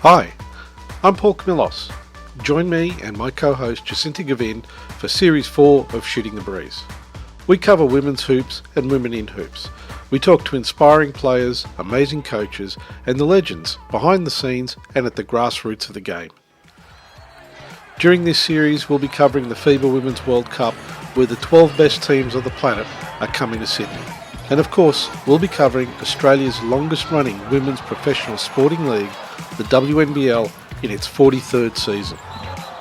Hi, I'm Paul Camillos. Join me and my co-host Jacinta Gavin for Series 4 of Shooting the Breeze. We cover women's hoops and women in hoops. We talk to inspiring players, amazing coaches, and the legends behind the scenes and at the grassroots of the game. During this series, we'll be covering the FIBA Women's World Cup, where the 12 best teams on the planet are coming to Sydney. And of course, we'll be covering Australia's longest-running women's professional sporting league, the WNBL, in its 43rd season.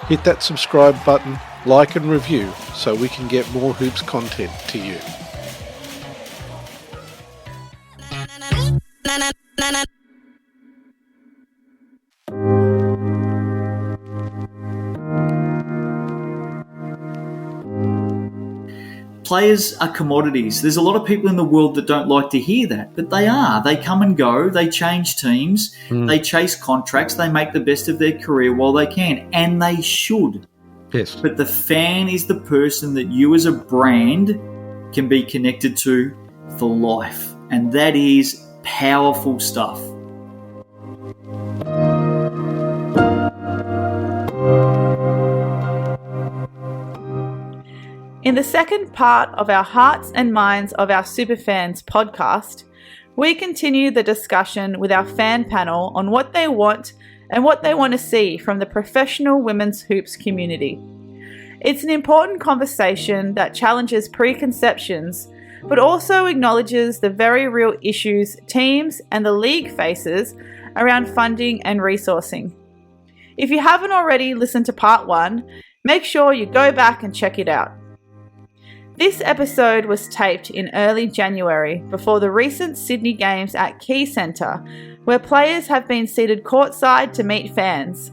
Hit that subscribe button, like and review so we can get more hoops content to you. Players are commodities. There's a lot of people in the world that don't like to hear that, but they are. They come and go. They change teams. They chase contracts. They make the best of their career while they can, and they should. Yes. But the fan is the person that you as a brand can be connected to for life, and that is powerful stuff. In the second part of our Hearts and Minds of Our Superfans podcast, we continue the discussion with our fan panel on what they want and what they want to see from the professional women's hoops community. It's an important conversation that challenges preconceptions, but also acknowledges the very real issues teams and the league faces around funding and resourcing. If you haven't already listened to part 1, make sure you go back and check it out. This episode was taped in early January before the recent Sydney Games at Key Centre, where players have been seated courtside to meet fans.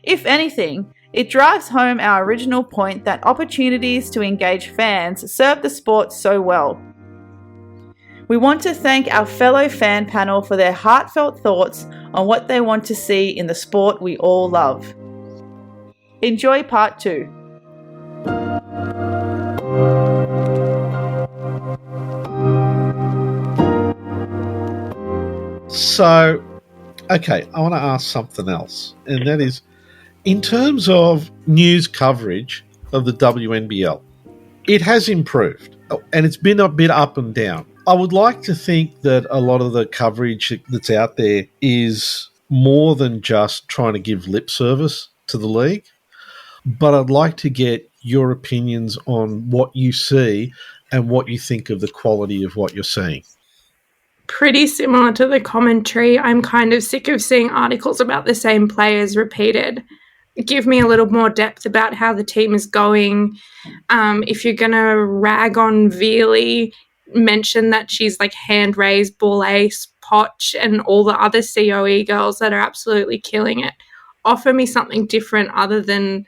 If anything, it drives home our original point that opportunities to engage fans serve the sport so well. We want to thank our fellow fan panel for their heartfelt thoughts on what they want to see in the sport we all love. Enjoy part 2. So, okay, I want to ask something else, and that is, in terms of news coverage of the WNBL, it has improved, and it's been a bit up and down. I would like to think that a lot of the coverage that's out there is more than just trying to give lip service to the league, but I'd like to get your opinions on what you see and what you think of the quality of what you're seeing. Pretty similar to the commentary. I'm kind of sick of seeing articles about the same players repeated. Give me a little more depth about how the team is going. If you're going to rag on Veely, mention that she's like hand-raised, ball ace, Poch, and all the other COE girls that are absolutely killing it. Offer me something different other than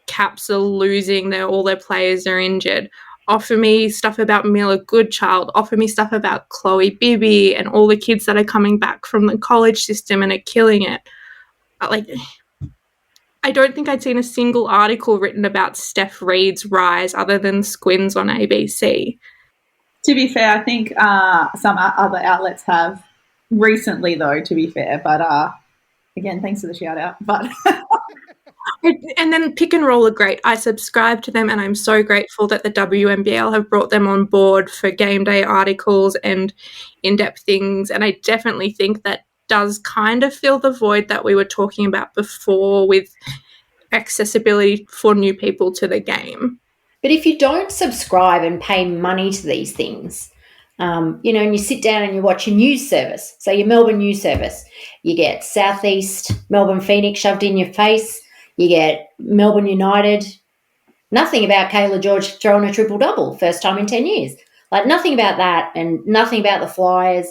Caps are losing, all their players are injured. Offer me stuff about Mila Goodchild. Offer me stuff about Chloe Bibby and all the kids that are coming back from the college system and are killing it. I don't think I'd seen a single article written about Steph Reed's rise other than Squins on ABC. To be fair, I think some other outlets have recently, though, to be fair. But again, thanks for the shout out. But And then Pick and Roll are great. I subscribe to them, and I'm so grateful that the WNBL have brought them on board for game day articles and in-depth things. And I definitely think that does kind of fill the void that we were talking about before with accessibility for new people to the game. But if you don't subscribe and pay money to these things, and you sit down and you watch a news service, so your Melbourne news service, you get Southeast, Melbourne Phoenix shoved in your face, you get Melbourne United, nothing about Kayla George throwing a triple-double, first time in 10 years. Like nothing about that and nothing about the Flyers.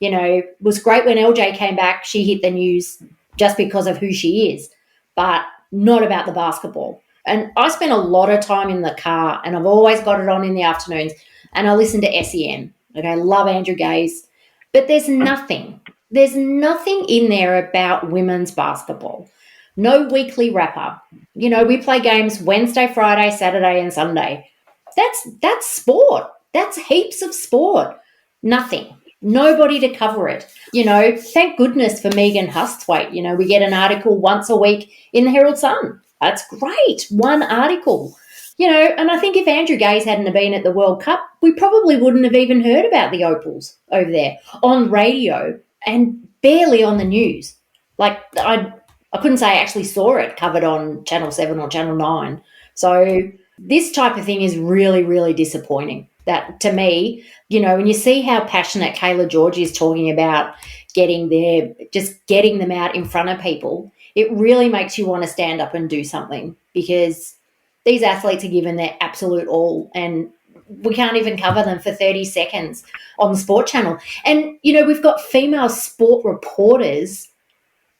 It was great when LJ came back, she hit the news just because of who she is, but not about the basketball. And I spend a lot of time in the car and I've always got it on in the afternoons and I listen to SEN. Okay, I love Andrew Gaze. But there's nothing in there about women's basketball. No weekly wrap-up. We play games Wednesday, Friday, Saturday and Sunday. That's sport. That's heaps of sport. Nothing. Nobody to cover it. Thank goodness for Megan Hustwaite. We get an article once a week in the Herald Sun. That's great. One article. And I think if Andrew Gaze hadn't been at the World Cup, we probably wouldn't have even heard about the Opals over there on radio and barely on the news. Like, I couldn't say I actually saw it covered on Channel 7 or Channel 9. So this type of thing is really, really disappointing. That, to me, when you see how passionate Kayla George is talking about getting them out in front of people, it really makes you want to stand up and do something, because these athletes are given their absolute all, and we can't even cover them for 30 seconds on the Sport Channel. And, we've got female sport reporters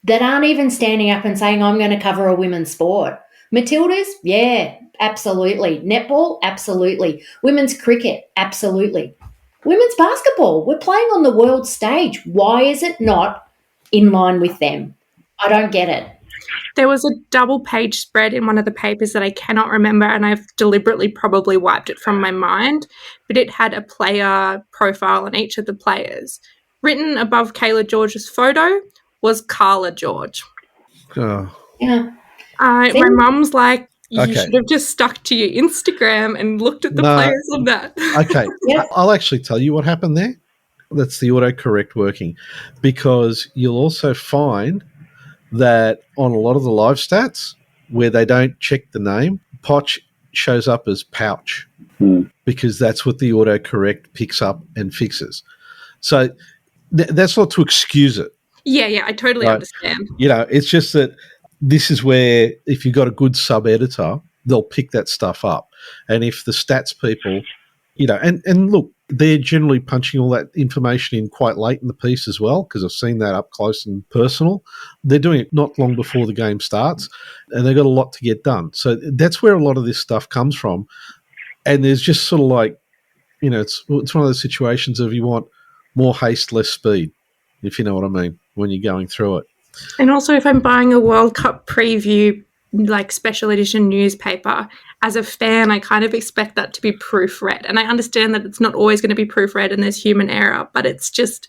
that aren't even standing up and saying, I'm going to cover a women's sport. Matildas, yeah, absolutely. Netball, absolutely. Women's cricket, absolutely. Women's basketball, we're playing on the world stage. Why is it not in line with them? I don't get it. There was a double page spread in one of the papers that I cannot remember, and I've deliberately probably wiped it from my mind, but it had a player profile on each of the players. Written above Kayla George's photo was Carla George. Oh. Yeah. My mum's like, you should have just stuck to your Instagram and looked at the players on that. Okay. Yeah. I'll actually tell you what happened there. That's the autocorrect working, because you'll also find that on a lot of the live stats where they don't check the name, Poch shows up as Pouch because that's what the autocorrect picks up and fixes. So that's not to excuse it. Yeah, I totally understand. It's just that this is where if you've got a good sub-editor, they'll pick that stuff up. And if the stats people, and look, they're generally punching all that information in quite late in the piece as well, because I've seen that up close and personal. They're doing it not long before the game starts, and they've got a lot to get done. So that's where a lot of this stuff comes from. And there's just sort of like, it's one of those situations of you want more haste, less speed, if you know what I mean, when you're going through it. And also, if I'm buying a World Cup preview, like special edition newspaper, as a fan, I kind of expect that to be proofread. And I understand that it's not always going to be proofread and there's human error, but it's just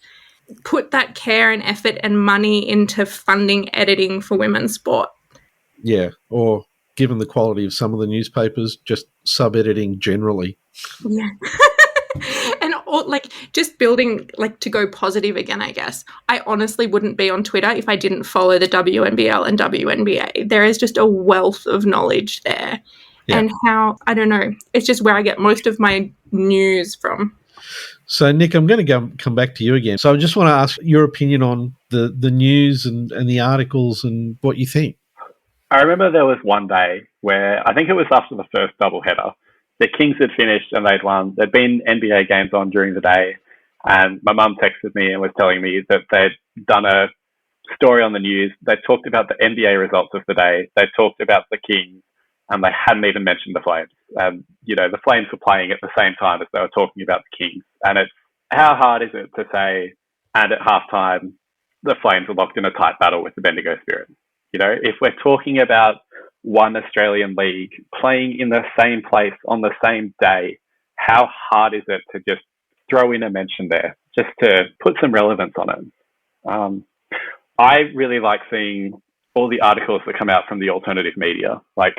put that care and effort and money into funding editing for women's sport. Yeah, or given the quality of some of the newspapers, just sub-editing generally. Yeah. And just building, to go positive again, I guess. I honestly wouldn't be on Twitter if I didn't follow the WNBL and WNBA. There is just a wealth of knowledge there. Yeah. And I don't know, it's just where I get most of my news from. So, Nick, I'm going to come back to you again. So I just want to ask your opinion on the news and the articles and what you think. I remember there was one day where I think it was after the first doubleheader. The Kings had finished and they'd won. There'd been NBA games on during the day, and my mum texted me and was telling me that they'd done a story on the news. They talked about the NBA results of the day. They talked about the Kings, and they hadn't even mentioned the Flames. The Flames were playing at the same time as they were talking about the Kings. And it's, how hard is it to say, and at halftime, the Flames are locked in a tight battle with the Bendigo Spirit? If we're talking about one Australian league playing in the same place on the same day, how hard is it to just throw in a mention there, just to put some relevance on it? I really like seeing all the articles that come out from the alternative media, like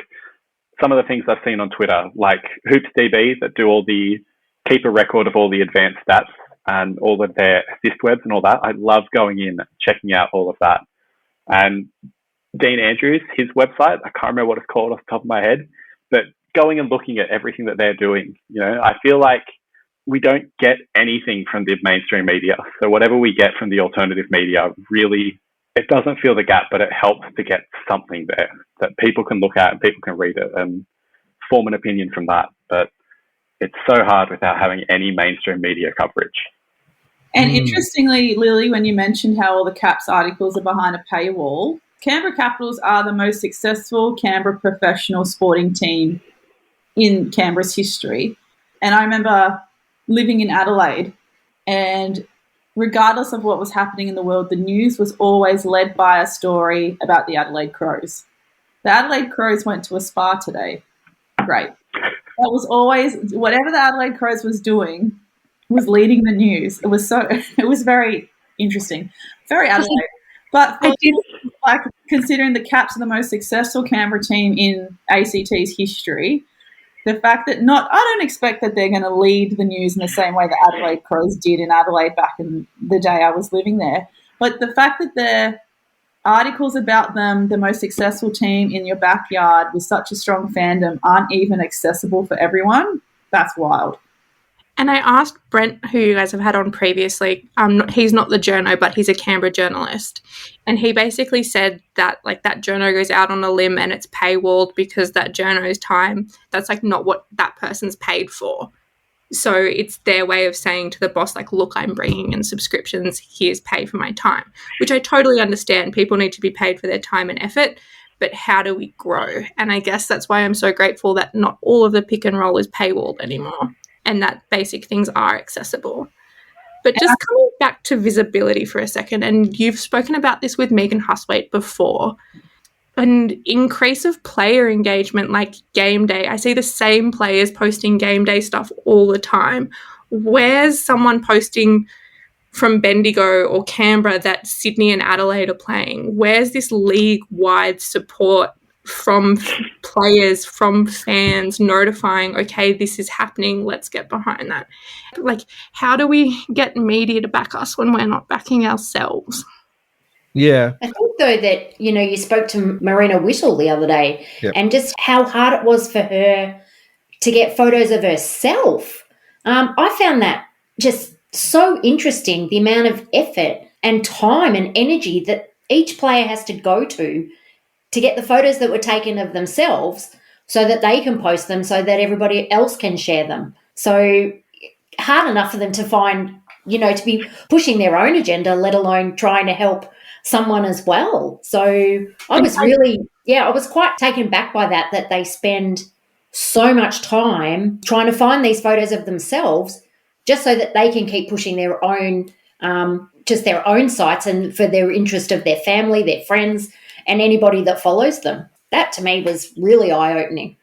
some of the things I've seen on Twitter, like HoopsDB, that keep a record of all the advanced stats and all of their assist webs and all that. I love going in, checking out all of that. And Dean Andrews, his website, I can't remember what it's called off the top of my head, but going and looking at everything that they're doing, I feel like we don't get anything from the mainstream media. So whatever we get from the alternative media, really, it doesn't fill the gap, but it helps to get something there that people can look at and people can read it and form an opinion from that. But it's so hard without having any mainstream media coverage. And interestingly, Lily, when you mentioned how all the Caps articles are behind a paywall, Canberra Capitals are the most successful Canberra professional sporting team in Canberra's history. And I remember living in Adelaide, and regardless of what was happening in the world, the news was always led by a story about the Adelaide Crows. The Adelaide Crows went to a spa today. Great. That was always, whatever the Adelaide Crows was doing, was leading the news. It was very interesting, very Adelaide. But like considering the Caps are the most successful Canberra team in ACT's history, the fact that I don't expect that they're going to lead the news in the same way that Adelaide Crows did in Adelaide back in the day I was living there. But the fact that there are articles about them, the most successful team in your backyard with such a strong fandom, aren't even accessible for everyone, that's wild. And I asked Brent, who you guys have had on previously, he's not the journo, but he's a Canberra journalist. And he basically said that like that journo goes out on a limb and it's paywalled because that journo's time, that's like not what that person's paid for. So it's their way of saying to the boss, like, look, I'm bringing in subscriptions, here's pay for my time, which I totally understand. People need to be paid for their time and effort, but how do we grow? And I guess that's why I'm so grateful that not all of the pick and roll is paywalled anymore, and that basic things are accessible. But just coming back to visibility for a second, and you've spoken about this with Megan Huswaite before, an increase of player engagement like game day. I see the same players posting game day stuff all the time. Where's someone posting from Bendigo or Canberra that Sydney and Adelaide are playing? Where's this league-wide support from players, from fans notifying, okay, this is happening, let's get behind that? Like, how do we get media to back us when we're not backing ourselves? Yeah. I think, though, that, you spoke to Marina Whittle the other day, and just how hard it was for her to get photos of herself. I found that just so interesting, the amount of effort and time and energy that each player has to go to get the photos that were taken of themselves so that they can post them so that everybody else can share them. So hard enough for them to find, to be pushing their own agenda, let alone trying to help someone as well. So I was quite taken back by that they spend so much time trying to find these photos of themselves just so that they can keep pushing their own, their own sites and for their interest of their family, their friends, and anybody that follows them. That to me was really eye-opening.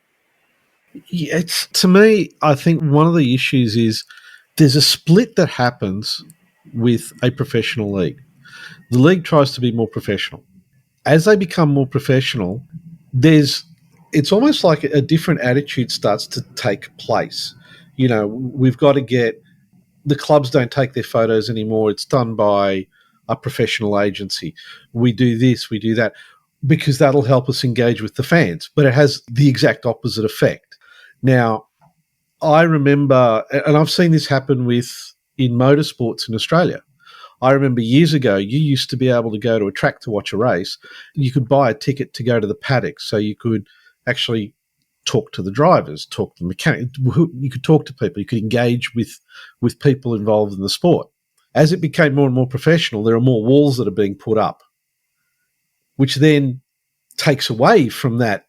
Yeah, to me, I think one of the issues is there's a split that happens with a professional league. The league tries to be more professional. As they become more professional, it's almost like a different attitude starts to take place. We've got to get the clubs don't take their photos anymore. It's done by a professional agency. We do this, we do that, because that'll help us engage with the fans. But it has the exact opposite effect. Now, I remember, and I've seen this happen in motorsports in Australia. I remember years ago, you used to be able to go to a track to watch a race. You could buy a ticket to go to the paddock, so you could actually talk to the drivers, talk to the mechanics. You could talk to people. You could engage with people involved in the sport. As it became more and more professional, there are more walls that are being put up, which then takes away from that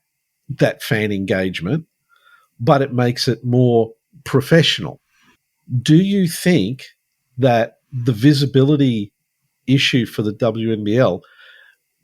fan engagement, but it makes it more professional. Do you think that the visibility issue for the WNBL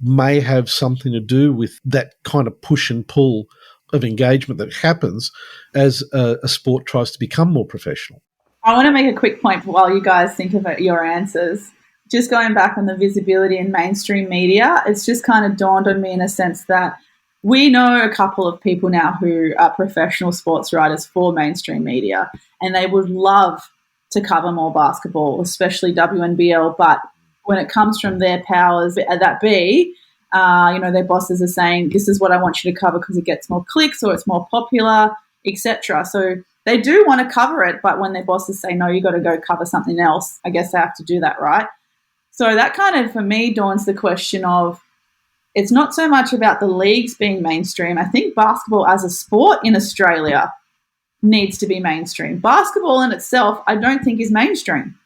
may have something to do with that kind of push and pull of engagement that happens as a sport tries to become more professional? I want to make a quick point while you guys think about your answers. Just going back on the visibility in mainstream media, it's just kind of dawned on me in a sense that we know a couple of people now who are professional sports writers for mainstream media, and they would love to cover more basketball, especially WNBL. But when it comes from their powers that be, their bosses are saying, this is what I want you to cover because it gets more clicks or it's more popular, etc. So they do want to cover it, but when their bosses say, no, you got to go cover something else, I guess they have to do that, right? So that kind of, for me, dawns the question of, it's not so much about the leagues being mainstream. I think basketball as a sport in Australia needs to be mainstream. Basketball in itself, I don't think is mainstream.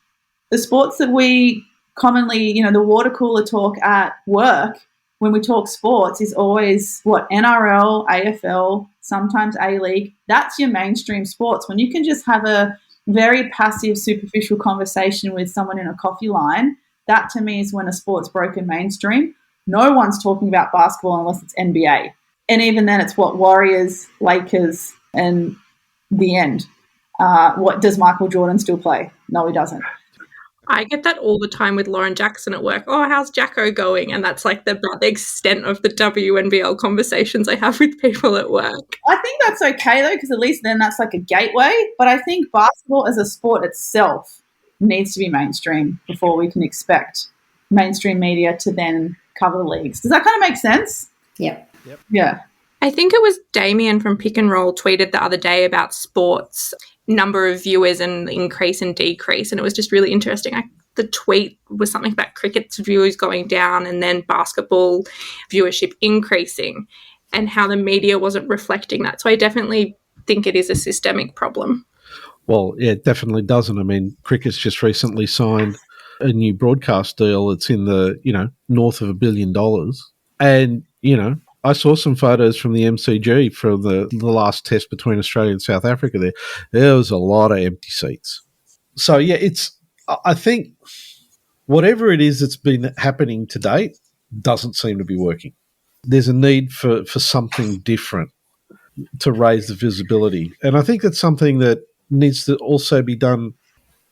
The sports that we commonly, the water cooler talk at work, when we talk sports, is always NRL, AFL, sometimes A-League. That's your mainstream sports. When you can just have a very passive, superficial conversation with someone in a coffee line, that to me is when a sport's broken mainstream. No one's talking about basketball unless it's NBA. And even then it's Warriors, Lakers, and the end. What does Michael Jordan still play? No, he doesn't. I get that all the time with Lauren Jackson at work. Oh, how's Jacko going? And that's like about the extent of the WNBL conversations I have with people at work. I think that's okay though, because at least then that's like a gateway. But I think basketball as a sport itself needs to be mainstream before we can expect mainstream media to then cover the leagues. Does that kind of make sense? Yep. Yeah. I think it was Damien from Pick and Roll tweeted the other day about sports number of viewers and increase and decrease, and it was just really interesting. The tweet was something about cricket's viewers going down and then basketball viewership increasing, and how the media wasn't reflecting that. So I definitely think it is a systemic problem. Well, yeah, it definitely doesn't. I mean, cricket's just recently signed a new broadcast deal. It's in the, north of $1 billion. And, I saw some photos from the MCG from the last test between Australia and South Africa there. There was a lot of empty seats. So, yeah, I think whatever it is that's been happening to date doesn't seem to be working. There's a need for something different to raise the visibility. And I think that's something that needs to also be done,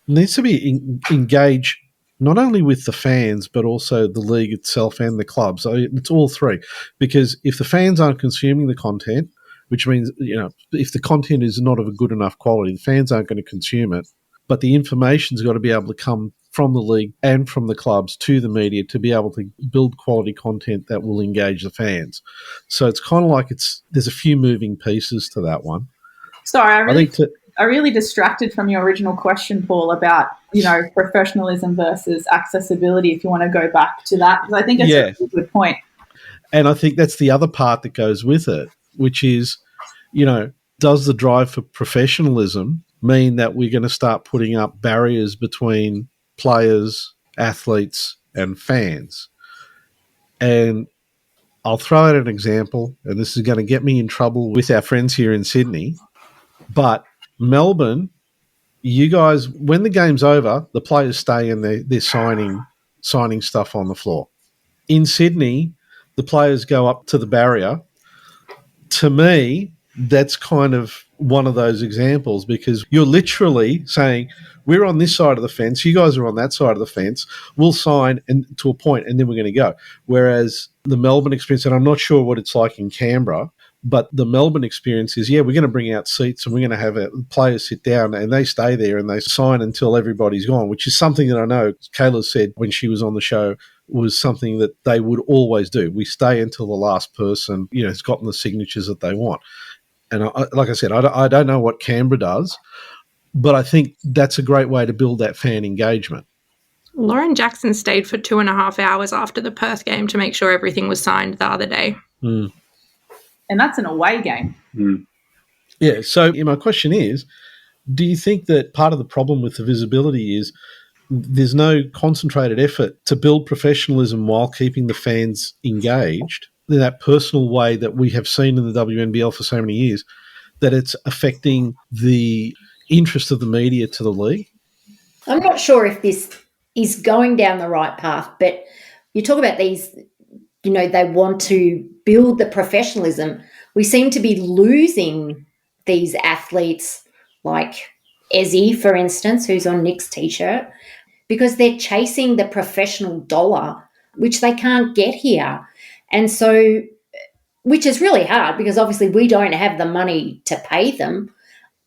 needs to be engaged not only with the fans, but also the league itself and the clubs. It's all three. Because if the fans aren't consuming the content, which means, if the content is not of a good enough quality, the fans aren't going to consume it. But the information's got to be able to come from the league and from the clubs to the media to be able to build quality content that will engage the fans. So it's kind of like there's a few moving pieces to that one. Sorry, I really distracted from your original question, Paul, about, professionalism versus accessibility, if you want to go back to that, because I think it's a really good point. And I think that's the other part that goes with it, which is, does the drive for professionalism mean that we're going to start putting up barriers between players, athletes, and fans? And I'll throw out an example, and this is going to get me in trouble with our friends here in Sydney, but Melbourne, you guys, when the game's over, the players stay and they're signing stuff on the floor. In Sydney, the players go up to the barrier. To me, that's kind of one of those examples, because you're literally saying, we're on this side of the fence, you guys are on that side of the fence, we'll sign to a point and then we're going to go. Whereas the Melbourne experience, and I'm not sure what it's like in Canberra, but the Melbourne experience is, we're going to bring out seats and we're going to have players sit down and they stay there and they sign until everybody's gone, which is something that I know Kayla said when she was on the show was something that they would always do. We stay until the last person, has gotten the signatures that they want. And like I said, I don't know what Canberra does, but I think that's a great way to build that fan engagement. Lauren Jackson stayed for 2.5 hours after the Perth game to make sure everything was signed the other day. Mm. And that's an away game. Mm. Yeah, so my question is, do you think that part of the problem with the visibility is there's no concentrated effort to build professionalism while keeping the fans engaged in that personal way that we have seen in the WNBL for so many years, that it's affecting the interest of the media to the league? I'm not sure if this is going down the right path, but you talk about these, they want to build the professionalism. We seem to be losing these athletes like Ezzy, for instance, who's on Nick's T-shirt, because they're chasing the professional dollar, which they can't get here. And so, which is really hard because obviously we don't have the money to pay them,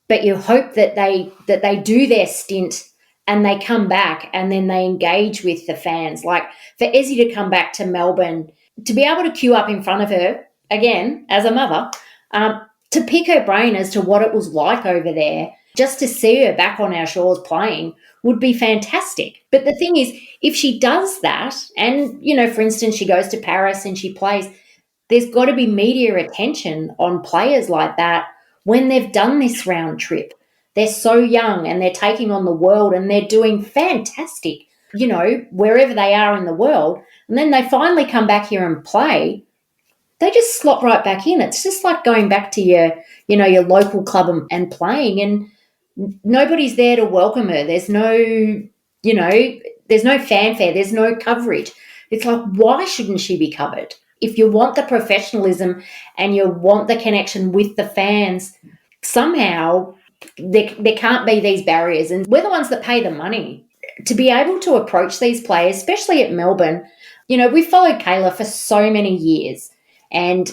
but you hope that they do their stint and they come back and then they engage with the fans. Like for Ezzy to come back to Melbourne, to be able to queue up in front of her, again, as a mother, to pick her brain as to what it was like over there, just to see her back on our shores playing would be fantastic. But the thing is, if she does that and, for instance, she goes to Paris and she plays, there's got to be media attention on players like that when they've done this round trip. They're so young and they're taking on the world and they're doing fantastic, wherever they are in the world. And then they finally come back here and play. They just slot right back in. It's just like going back to your local club and playing, and nobody's there to welcome her. There's no fanfare. There's no coverage. It's like, why shouldn't she be covered? If you want the professionalism and you want the connection with the fans, somehow There can't be these barriers, and we're the ones that pay the money to be able to approach these players, especially at Melbourne. You know, we've followed Kayla for so many years, and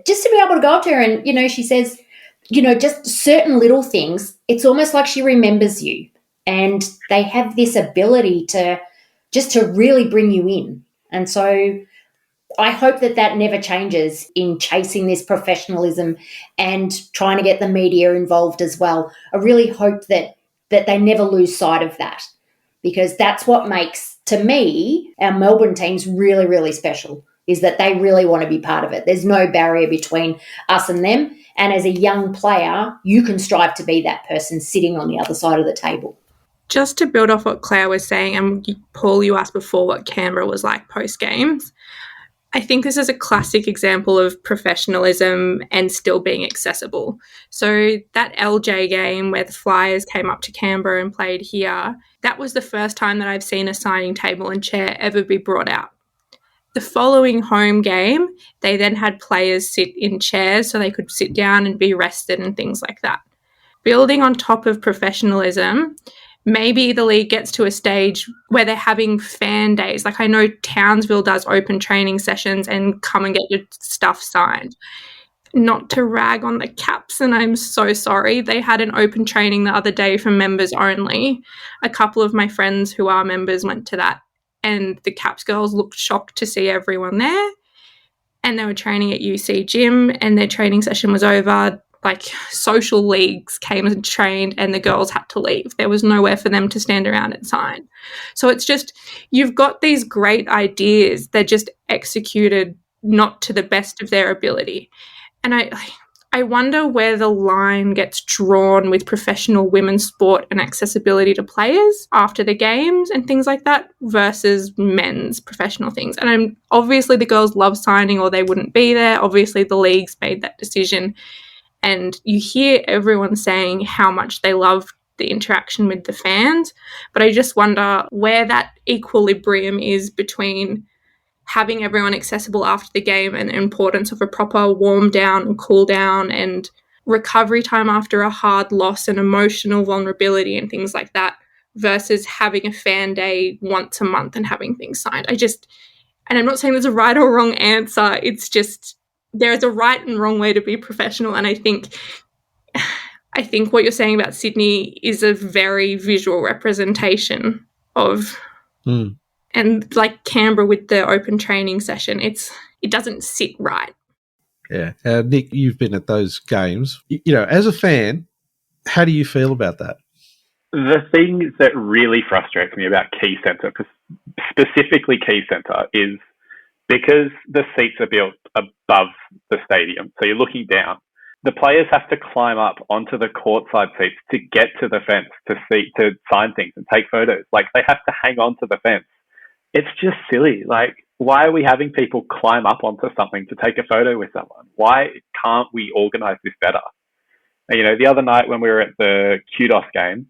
just to be able to go up to her and, you know, she says, you know, just certain little things, it's almost like she remembers you, and they have this ability to really bring you in. And so I hope that never changes in chasing this professionalism and trying to get the media involved as well. I really hope that they never lose sight of that, because that's what makes, to me, our Melbourne teams really, really special, is that they really want to be part of it. There's no barrier between us and them. And as a young player, you can strive to be that person sitting on the other side of the table. Just to build off what Claire was saying, and Paul, you asked before what Canberra was like post-games. I think this is a classic example of professionalism and still being accessible. So that LJ game where the Flyers came up to Canberra and played here, that was the first time that I've seen a signing table and chair ever be brought out. The following home game, they then had players sit in chairs so they could sit down and be rested and things like that. Building on top of professionalism, maybe the league gets to a stage where they're having fan days. Like I know Townsville does open training sessions and come and get your stuff signed. Not to rag on the Caps, and I'm so sorry. They had an open training the other day for members only. A couple of my friends who are members went to that, and the Caps girls looked shocked to see everyone there. And they were training at UC Gym, and their training session was over. Like social leagues came and trained and the girls had to leave. There was nowhere for them to stand around and sign. So it's just, you've got these great ideas. They're just executed not to the best of their ability. And I wonder where the line gets drawn with professional women's sport and accessibility to players after the games and things like that versus men's professional things. And obviously the girls love signing or they wouldn't be there. Obviously the leagues made that decision. And you hear everyone saying how much they love the interaction with the fans. But I just wonder where that equilibrium is between having everyone accessible after the game and the importance of a proper warm down and cool down and recovery time after a hard loss and emotional vulnerability and things like that versus having a fan day once a month and having things signed. And I'm not saying there's a right or wrong answer. It's just, there is a right and wrong way to be professional. And I think what you're saying about Sydney is a very visual representation of, and like Canberra with the open training session, it doesn't sit right. Yeah. Nick, you've been at those games. You know, as a fan, how do you feel about that? The thing that really frustrates me about Key Centre, specifically Key Centre, is because the seats are built above the stadium, so you're looking down, the players have to climb up onto the courtside seats to get to the fence to sign things and take photos. Like, they have to hang on to the fence. It's just silly. Like, why are we having people climb up onto something to take a photo with someone? Why can't we organise this better? And, you know, the other night when we were at the Kudos game,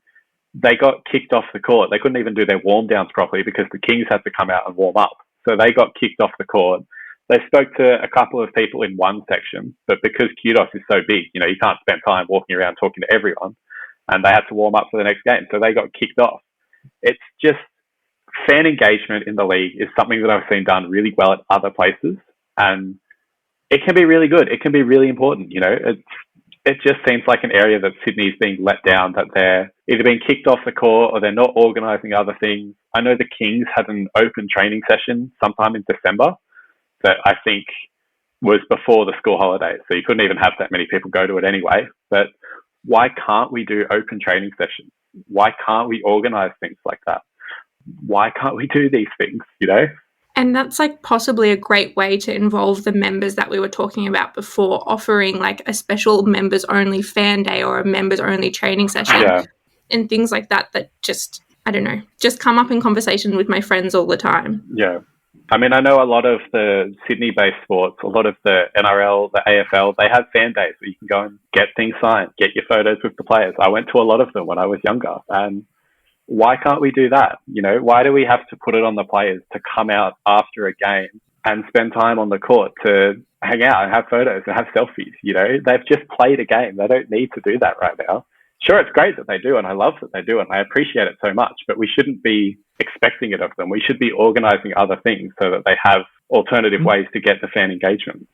they got kicked off the court. They couldn't even do their warm downs properly because the Kings had to come out and warm up. So they got kicked off the court. They spoke to a couple of people in one section, but because Kudos is so big, you know, you can't spend time walking around talking to everyone, and they had to warm up for the next game. So they got kicked off. It's just, fan engagement in the league is something that I've seen done really well at other places, and it can be really good. It can be really important. You know, it just seems like an area that Sydney's being let down, that they're either being kicked off the court or they're not organising other things. I know the Kings had an open training session sometime in December that I think was before the school holidays, so you couldn't even have that many people go to it anyway. But why can't we do open training sessions? Why can't we organise things like that? Why can't we do these things, you know? And that's like possibly a great way to involve the members that we were talking about before, offering like a special members only fan day or a members only training session and things like that just, I don't know, just come up in conversation with my friends all the time. Yeah. I mean, I know a lot of the Sydney-based sports, a lot of the NRL, the AFL, they have fan days where you can go and get things signed, get your photos with the players. I went to a lot of them when I was younger, and why can't we do that? You know, why do we have to put it on the players to come out after a game and spend time on the court to hang out and have photos and have selfies? You know, they've just played a game. They don't need to do that right now. sure, it's great that they do, and I love that they do, and I appreciate it so much, but we shouldn't be expecting it of them. We should be organising other things so that they have alternative ways to get the fan engagement.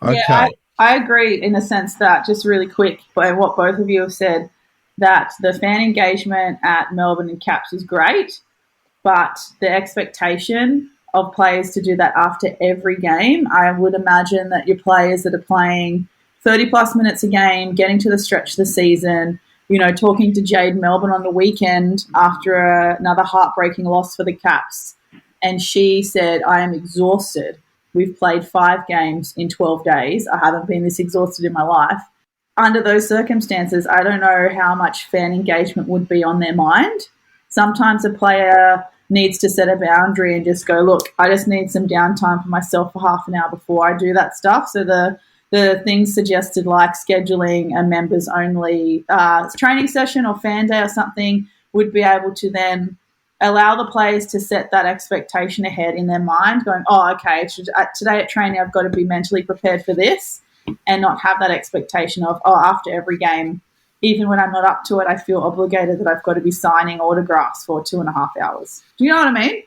Okay. Yeah, I agree in the sense that, just really quick, by what both of you have said, that the fan engagement at Melbourne and Caps is great, but the expectation of players to do that after every game, I would imagine that your players that are playing 30 plus minutes a game, getting to the stretch of the season, talking to Jade Melbourne on the weekend after another heartbreaking loss for the Caps, and she said, I am exhausted. We've played 5 games in 12 days. I haven't been this exhausted in my life. Under those circumstances, I don't know how much fan engagement would be on their mind. Sometimes a player needs to set a boundary and just go, look, I just need some downtime for myself for half an hour before I do that stuff. So the things suggested, like scheduling a members-only training session or fan day or something, would be able to then allow the players to set that expectation ahead in their mind, going, oh, okay, today at training I've got to be mentally prepared for this, and not have that expectation of, oh, after every game, even when I'm not up to it, I feel obligated that I've got to be signing autographs for 2.5 hours. Do you know what I mean?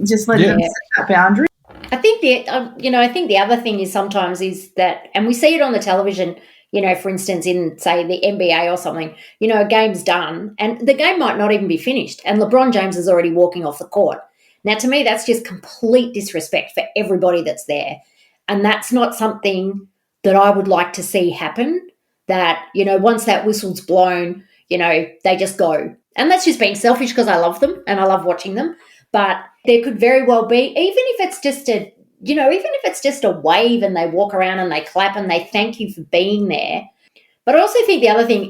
Just letting them set that boundary. I think the other thing is sometimes is that, and we see it on the television, for instance, in, say, the NBA or something, a game's done and the game might not even be finished and LeBron James is already walking off the court. Now, to me, that's just complete disrespect for everybody that's there. And that's not something that I would like to see happen, that, once that whistle's blown, they just go. And that's just being selfish because I love them and I love watching them. But there could very well be, even if it's just a wave and they walk around and they clap and they thank you for being there. But I also think the other thing,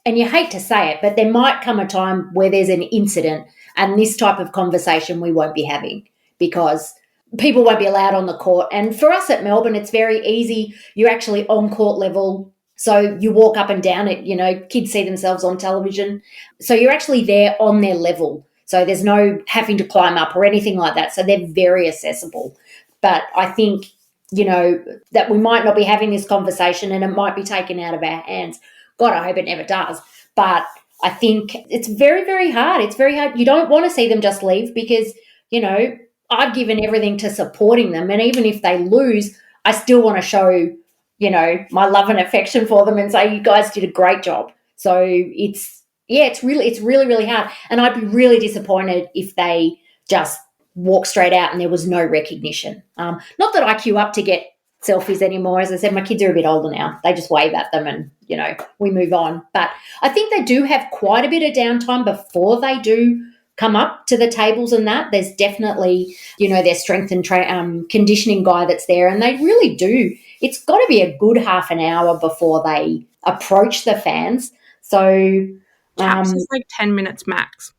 and you hate to say it, but there might come a time where there's an incident and this type of conversation we won't be having because people won't be allowed on the court. And for us at Melbourne, it's very easy. You're actually on court level. So you walk up and down it, kids see themselves on television. So you're actually there on their level. So there's no having to climb up or anything like that. So they're very accessible. But I think, that we might not be having this conversation and it might be taken out of our hands. God, I hope it never does. But I think it's very, very hard. It's very hard. You don't want to see them just leave because, I've given everything to supporting them. And even if they lose, I still want to show, my love and affection for them and say, you guys did a great job. So it's really, really hard. And I'd be really disappointed if they just walk straight out and there was no recognition. Not that I queue up to get selfies anymore. As I said, my kids are a bit older now. They just wave at them and, we move on. But I think they do have quite a bit of downtime before they do come up to the tables and that. There's definitely, their strength and conditioning guy that's there, and they really do. It's got to be a good half an hour before they approach the fans. So Caps is like 10 minutes max.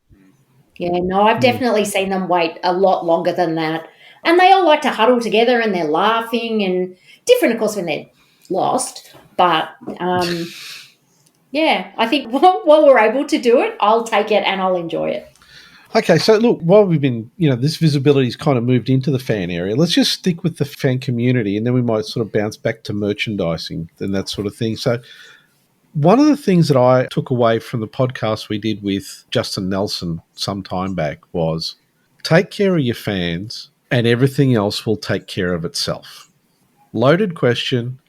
Yeah, no, I've definitely seen them wait a lot longer than that. And they all like to huddle together and they're laughing and different, of course, when they're lost. But, I think while we're able to do it, I'll take it and I'll enjoy it. Okay, so look, while we've been, this visibility's kind of moved into the fan area, let's just stick with the fan community and then we might sort of bounce back to merchandising and that sort of thing. So one of the things that I took away from the podcast we did with Justin Nelson some time back was take care of your fans and everything else will take care of itself. Loaded question.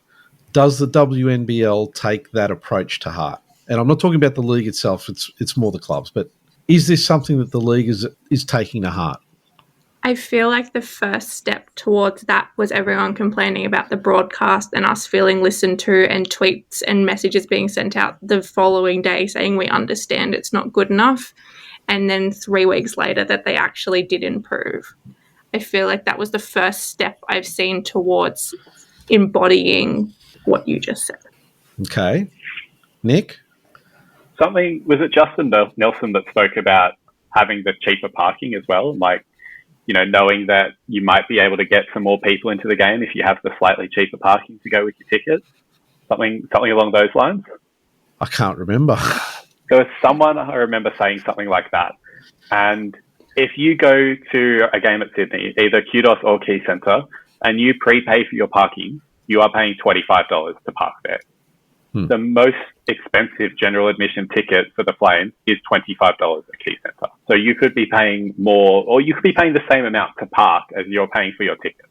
Does the WNBL take that approach to heart? And I'm not talking about the league itself. It's more the clubs. But is this something that the league is taking to heart? I feel like the first step towards that was everyone complaining about the broadcast and us feeling listened to and tweets and messages being sent out the following day saying we understand it's not good enough. And then 3 weeks later that they actually did improve. I feel like that was the first step I've seen towards embodying what you just said. Okay. Nick? Was it Justin Nelson that spoke about having the cheaper parking as well? Like, knowing that you might be able to get some more people into the game if you have the slightly cheaper parking to go with your tickets? Something along those lines? I can't remember. There was someone I remember saying something like that. And if you go to a game at Sydney, either Kudos or Key Centre, and you prepay for your parking, you are paying $25 to park there. The most expensive general admission ticket for the Flames is $25 at Key Centre. So you could be paying more, or you could be paying the same amount to park as you're paying for your ticket.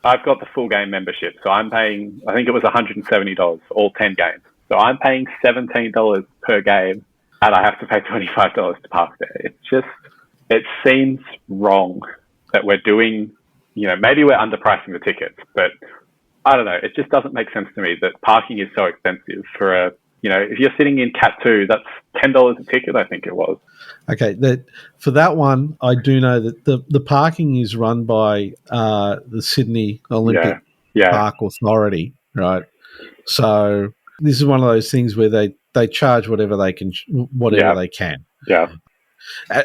I've got the full game membership, so I'm paying, I think it was $170 for all 10 games. So I'm paying $17 per game, and I have to pay $25 to park there. It's just, it seems wrong that we're doing, maybe we're underpricing the tickets, but I don't know. It just doesn't make sense to me that parking is so expensive for if you're sitting in Cat 2, that's $10 a ticket, I think it was. Okay, for that one, I do know that the parking is run by the Sydney Olympic Park Authority, right? So this is one of those things where they charge whatever they can. Yeah.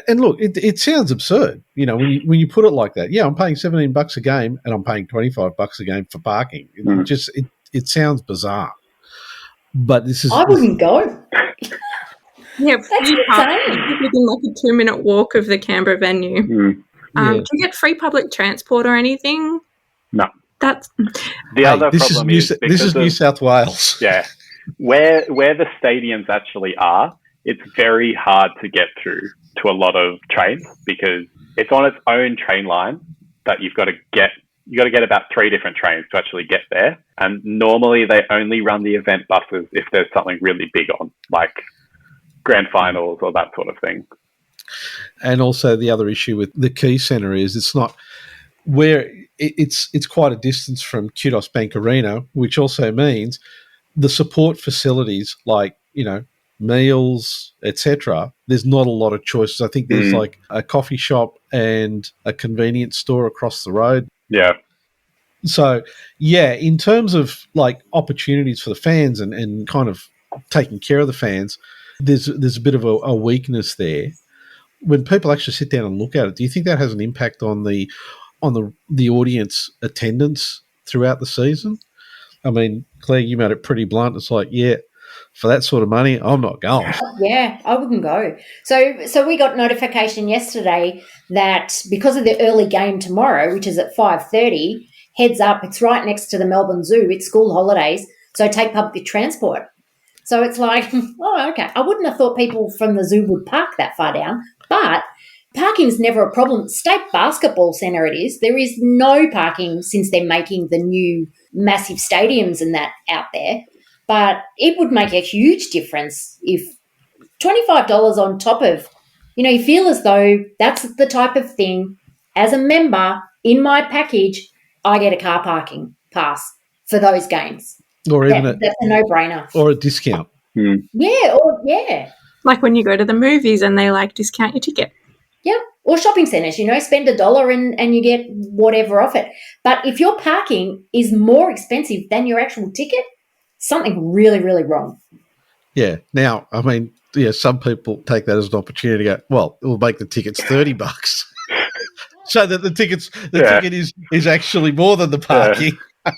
And look, it sounds absurd, when you put it like that. Yeah, I'm paying $17 a game, and I'm paying $25 a game for parking. It sounds bizarre. But this is. I wouldn't go. Yeah, That's insane. Within like a 2-minute walk of the Canberra venue. Mm. Do you get free public transport or anything? No. That's the other problem is this is New South Wales. Yeah, where the stadiums actually are, it's very hard to get through to a lot of trains because it's on its own train line that you've got to get. You got to get about 3 different trains to actually get there. And normally they only run the event buses if there's something really big on, like grand finals or that sort of thing. And also the other issue with the Key Centre is it's not where it's quite a distance from Kudos Bank Arena, which also means the support facilities like, meals, etc. There's not a lot of choices. I think there's like a coffee shop and a convenience store across the road. Yeah. So, yeah, in terms of like opportunities for the fans and kind of taking care of the fans, there's a bit of a weakness there. When people actually sit down and look at it, do you think that has an impact on the audience attendance throughout the season? I mean, Claire, you made it pretty blunt. It's like, yeah, for that sort of money, I'm not going. Yeah, I wouldn't go. So we got notification yesterday that because of the early game tomorrow, which is at 5:30, heads up, it's right next to the Melbourne Zoo. It's school holidays, so take public transport. So it's like, oh, okay. I wouldn't have thought people from the zoo would park that far down, but parking's never a problem. State Basketball Centre it is. There is no parking since they're making the new massive stadiums and that out there. But it would make a huge difference if $25 on top of, you feel as though that's the type of thing, as a member in my package, I get a car parking pass for those games. Or even that's a no-brainer. Or a discount. Yeah. like when you go to the movies and they discount your ticket. Yeah, or shopping centres, spend $1 and you get whatever off it. But if your parking is more expensive than your actual ticket, something really, really wrong. Yeah. Now, I mean, some people take that as an opportunity to go, well, it will make the tickets $30. So that the ticket is actually more than the parking. Yeah.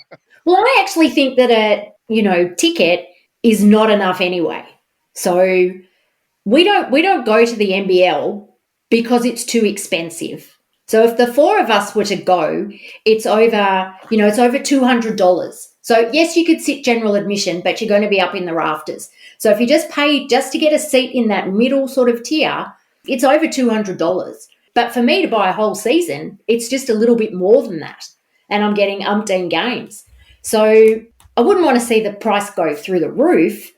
Well, I actually think that a ticket is not enough anyway. So we don't go to the NBL because it's too expensive. So if the 4 of us were to go, it's over $200. So yes, you could sit general admission, but you're going to be up in the rafters. So if you just pay just to get a seat in that middle sort of tier, it's over $200. But for me to buy a whole season, it's just a little bit more than that. And I'm getting umpteen games. So I wouldn't want to see the price go through the roof.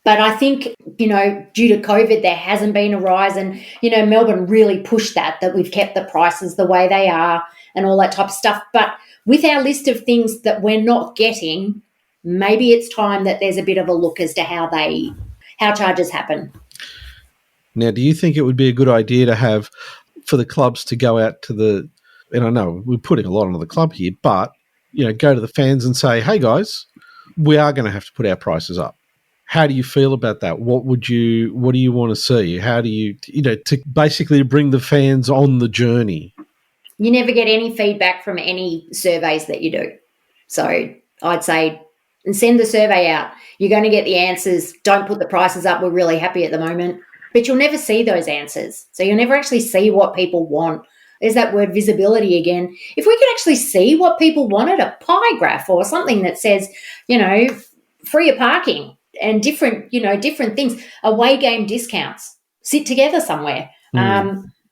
But I think, due to COVID, there hasn't been a rise. And, Melbourne really pushed that we've kept the prices the way they are and all that type of stuff. But with our list of things that we're not getting, maybe it's time that there's a bit of a look as to how charges happen. Now, do you think it would be a good idea to have for the clubs to go out to and I know we're putting a lot on the club here, but, go to the fans and say, hey, guys, we are going to have to put our prices up. How do you feel about that? What do you want to see? How do you, to basically bring the fans on the journey? You never get any feedback from any surveys that you do. So I'd say send the survey out. You're going to get the answers. Don't put the prices up. We're really happy at the moment. But you'll never see those answers. So you'll never actually see what people want. There's that word visibility again. If we could actually see what people wanted, a pie graph or something that says, free of parking, different, different things. Away game discounts. Sit together somewhere.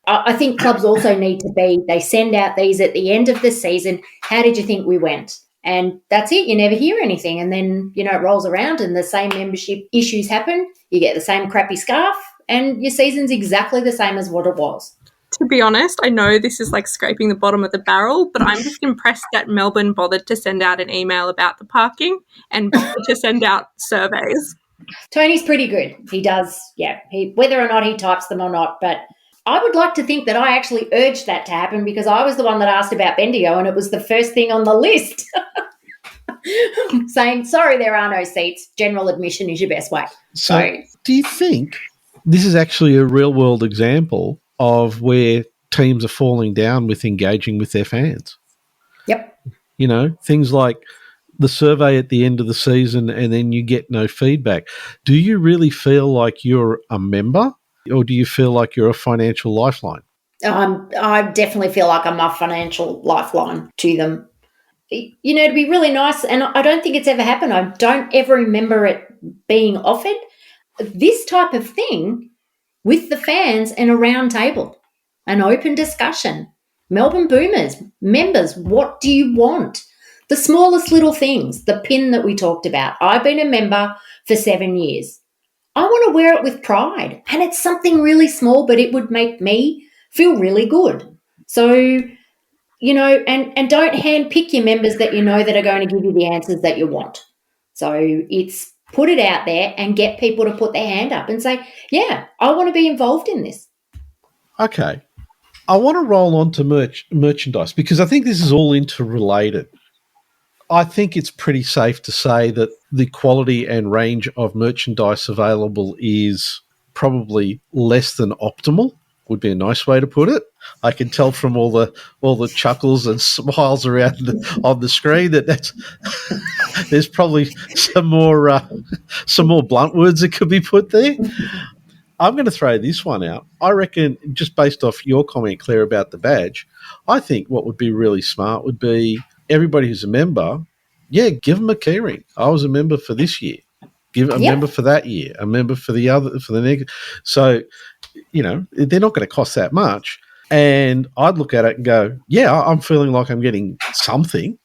I think clubs also need to they send out these at the end of the season. How did you think we went? And that's it. You never hear anything. And then, it rolls around and the same membership issues happen. You get the same crappy scarf and your season's exactly the same as what it was. To be honest, I know this is like scraping the bottom of the barrel, but I'm just impressed that Melbourne bothered to send out an email about the parking and to send out surveys. Tony's pretty good. He does, whether or not he types them or not, but I would like to think that I actually urged that to happen because I was the one that asked about Bendigo and it was the first thing on the list. Saying, sorry, there are no seats. General admission is your best way. So do you think this is actually a real-world example of where teams are falling down with engaging with their fans? Yep. Things like the survey at the end of the season and then you get no feedback. Do you really feel like you're a member? Or do you feel like you're a financial lifeline? I definitely feel like I'm a financial lifeline to them. To be really nice, and I don't think it's ever happened. I don't ever remember it being offered. This type of thing with the fans and a round table, an open discussion. Melbourne Boomers, members, what do you want? The smallest little things, the pin that we talked about. I've been a member for 7 years. I want to wear it with pride. And it's something really small, but it would make me feel really good. So, and don't handpick your members that that are going to give you the answers that you want. So it's put it out there and get people to put their hand up and say, yeah, I want to be involved in this. Okay. I want to roll on to merchandise because I think this is all interrelated. I think it's pretty safe to say that the quality and range of merchandise available is probably less than optimal, would be a nice way to put it. I can tell from all the chuckles and smiles around on the screen that's there's probably some more blunt words that could be put there. I'm going to throw this one out. I reckon, just based off your comment, Claire, about the badge, I think what would be really smart would be everybody who's a member, give them a keyring. I was a member for this year. Give a member for that year, a member for the next. So, they're not going to cost that much. And I'd look at it and go, I'm feeling like I'm getting something.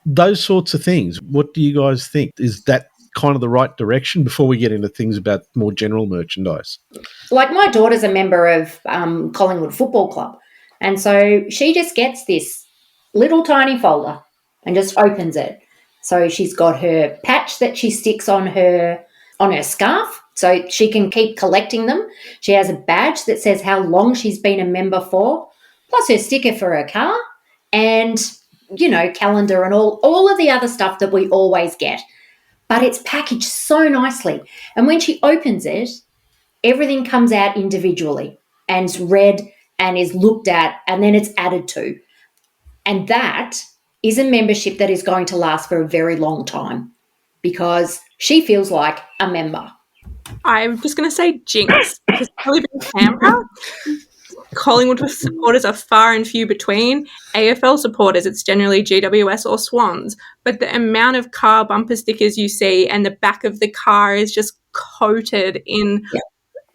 Those sorts of things. What do you guys think? Is that kind of the right direction before we get into things about more general merchandise? Like my daughter's a member of Collingwood Football Club. And so she just gets this little tiny folder and just opens it. So she's got her patch that she sticks on her scarf so she can keep collecting them. She has a badge that says how long she's been a member for, plus her sticker for her car and, calendar and all of the other stuff that we always get. But it's packaged so nicely. And when she opens it, everything comes out individually and is read and is looked at and then it's added to. And that is a membership that is going to last for a very long time because she feels like a member. I'm just going to say jinx because I live in Canberra. Collingwood supporters are far and few between. AFL supporters, it's generally GWS or Swans. But the amount of car bumper stickers you see and the back of the car is just coated in,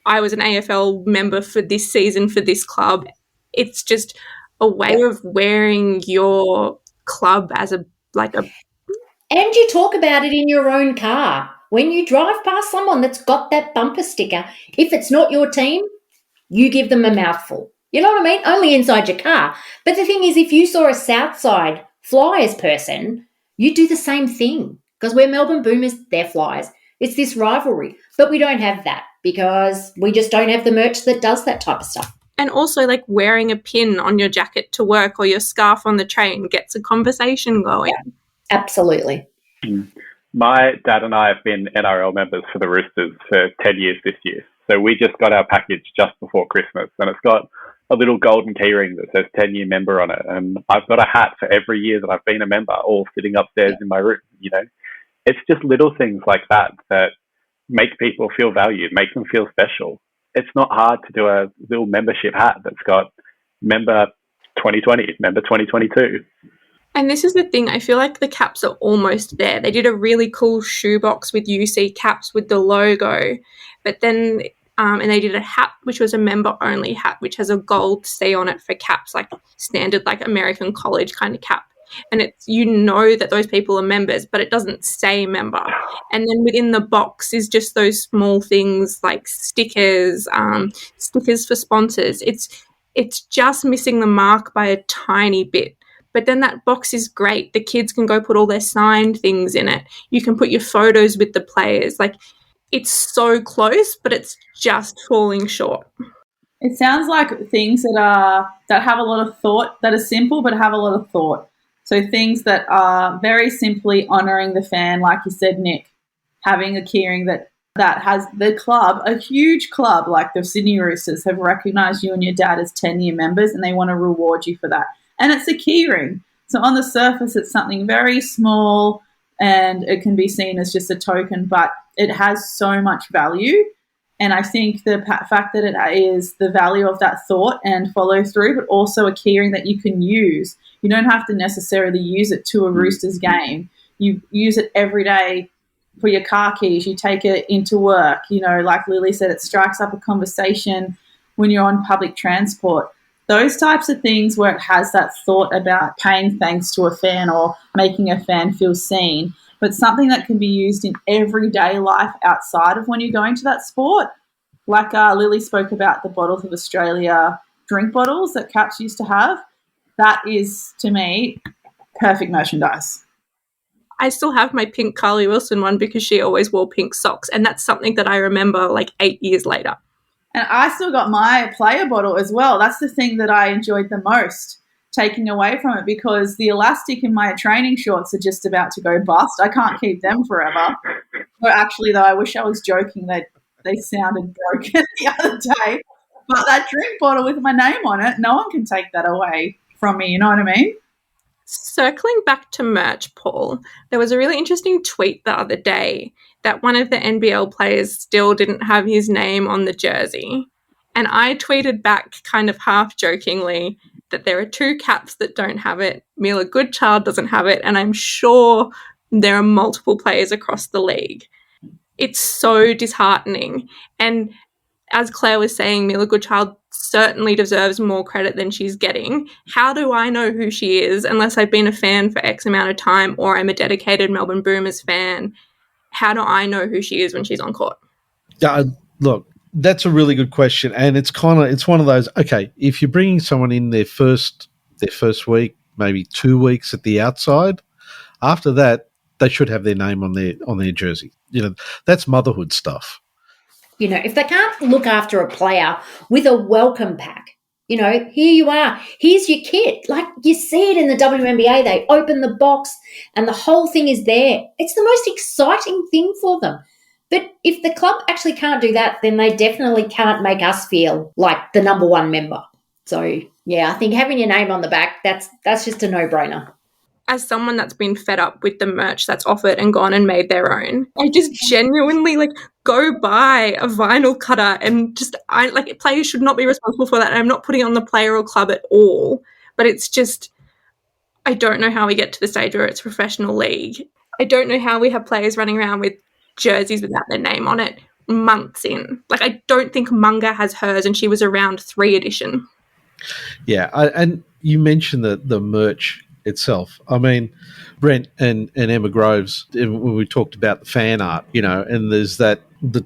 I was an AFL member for this season for this club. It's just a way of wearing your club as a. And you talk about it in your own car. When you drive past someone that's got that bumper sticker, if it's not your team, you give them a mouthful. You know what I mean? Only inside your car. But the thing is, if you saw a Southside Flyers person, you do the same thing because we're Melbourne Boomers, they're Flyers. It's this rivalry. But we don't have that because we just don't have the merch that does that type of stuff. And also wearing a pin on your jacket to work or your scarf on the train gets a conversation going. Yeah, absolutely. My dad and I have been NRL members for the Roosters for 10 years this year. So we just got our package just before Christmas and it's got a little golden keyring that says 10-year member on it. And I've got a hat for every year that I've been a member, all sitting upstairs in my room, It's just little things like that make people feel valued, make them feel special. It's not hard to do a little membership hat that's got member 2020, member 2022. And this is the thing, I feel like the caps are almost there. They did a really cool shoebox with UC caps with the logo, but then, and they did a hat, which was a member-only hat, which has a gold C on it for caps, like standard, like American college kind of cap. And it's, you know that those people are members, but it doesn't say member. And then within the box is just those small things like stickers, stickers for sponsors. It's just missing the mark by a tiny bit. But then that box is great. The kids can go put all their signed things in it. You can put your photos with the players. Like, it's so close, but it's just falling short. It sounds like things that have a lot of thought, that are simple but have a lot of thought. So things that are very simply honouring the fan, like you said, Nick, having a keyring that has the club, a huge club like the Sydney Roosters, have recognised you and your dad as 10-year members, and they want to reward you for that. And it's a keyring. So on the surface, it's something very small and it can be seen as just a token, but it has so much value. And I think the fact that it is the value of that thought and follow through, but also a keyring that you can use. You don't have to necessarily use it to a Roosters game. You use it every day for your car keys. You take it into work. You know, like Lily said, it strikes up a conversation when you're on public transport. Those types of things where it has that thought about paying thanks to a fan or making a fan feel seen, but something that can be used in everyday life outside of when you're going to that sport. Like Lily spoke about the Bottles of Australia drink bottles that Caps used to have. That is, to me, perfect merchandise. I still have my pink Carly Wilson one because she always wore pink socks, and that's something that I remember like 8 years later. And I still got my player bottle as well. That's the thing that I enjoyed the most, taking away from it, because the elastic in my training shorts are just about to go bust. I can't keep them forever. But actually, though, I wish I was joking that they sounded broken the other day. But that drink bottle with my name on it, no one can take that away from me, you know what I mean? Circling back to merch, Paul, there was a really interesting tweet the other day that one of the NBL players still didn't have his name on the jersey. And I tweeted back kind of half jokingly that there are 2 Caps that don't have it. Mila Goodchild doesn't have it. And I'm sure there are multiple players across the league. It's so disheartening. And as Claire was saying, Mila Goodchild certainly deserves more credit than she's getting. How do I know who she is unless I've been a fan for X amount of time or I'm a dedicated Melbourne Boomers fan? How do I know who she is when she's on court? Look, that's a really good question, and it's one of those. Okay, if you're bringing someone in their first week, maybe 2 weeks at the outside, after that they should have their name on their jersey. You know, that's motherhood stuff. You know, if they can't look after a player with a welcome pack, you know, here you are, here's your kit. Like you see it in the WNBA, they open the box and the whole thing is there. It's the most exciting thing for them. But if the club actually can't do that, then they definitely can't make us feel like the number one member. So, yeah, I think having your name on the back, that's just a no-brainer. As someone that's been fed up with the merch that's offered and gone and made their own, I just genuinely go buy a vinyl cutter and players should not be responsible for that. And I'm not putting on the player or club at all, but it's just, I don't know how we get to the stage where it's a professional league. I don't know how we have players running around with jerseys without their name on it months in. I don't think Munga has hers and she was around 3 edition. Yeah, and you mentioned the merch itself. I mean, Brent and Emma Groves, when we talked about the fan art, you know, and there's the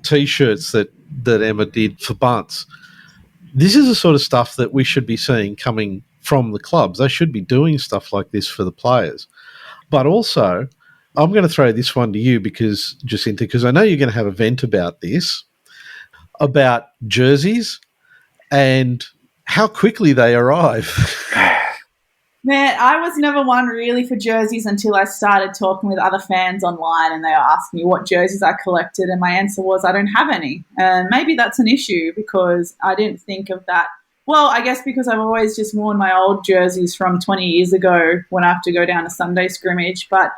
T-shirts that Emma did for Bunts. This is the sort of stuff that we should be seeing coming from the clubs. They should be doing stuff like this for the players. But also, I'm going to throw this one to you Jacinta, because I know you're going to have a vent about this, about jerseys and how quickly they arrive. Man, I was never one really for jerseys until I started talking with other fans online and they were asking me what jerseys I collected, and my answer was I don't have any. And maybe that's an issue because I didn't think of that. Well, I guess because I've always just worn my old jerseys from 20 years ago when I have to go down to Sunday scrimmage, but